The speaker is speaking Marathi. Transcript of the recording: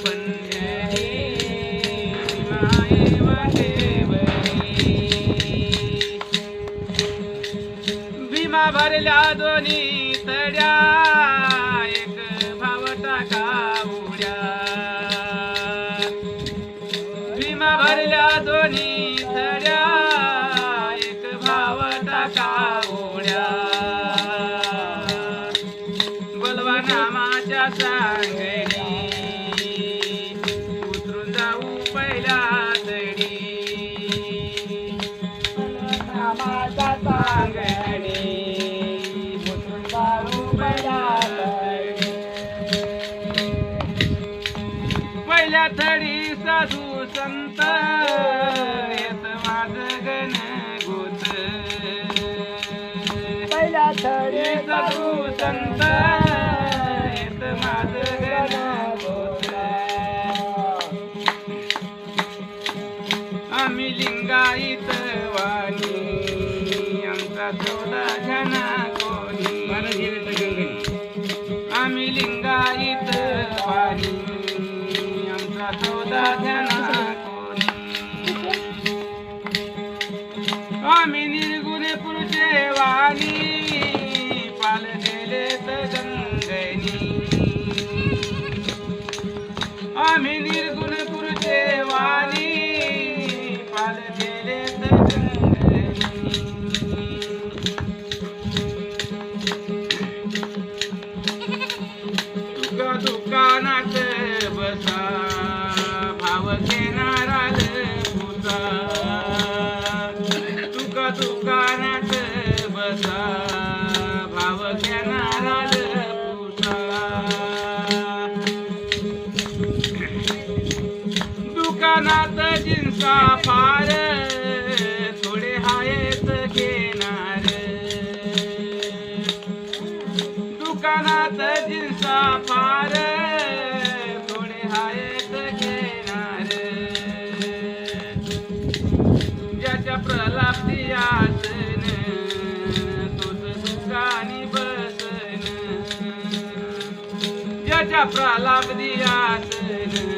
पंढरी माये वाटेवरी भीमा भरल्या दोन्ही तड्या एक भाव टाका उड्या भीमा भरल्या दोन्ही तड्या एक भाव टाका उड्या बोलवा नामाच्या सांगडी उतरून जाऊ पहिल्या तडी नामाचा सांगडी उतरून जाऊ पहिल्या तडी. पहिल्या थडी साधू संत येत माझ गण गोत पहिल्या थडी साधू संत येत माझ गण गोत आम्ही लिंगायत वाणी आमचा 14 जना कोणी आम्ही लिंगायत वाणी आमचा 14 जना कोणी आम्ही निर्गुण पुरुषे वाणी पाल दिले गंगनी आम्ही निर्गुण पुरुषे वाणी पाल दिले गंगनी तुका दुकानात बसा भाव घेणारा पुसा तुका दुकानात बसा भाव घेणारा पुसा दुकानात जिन्सा फार थोडे हायत घेणार दुकानात जिन्सा फार थोडे हायत घेणार ज्याच्या प्रलाप्ती आसन तोच दुकानी बसन ज्याच्या प्रलाप्ती आसन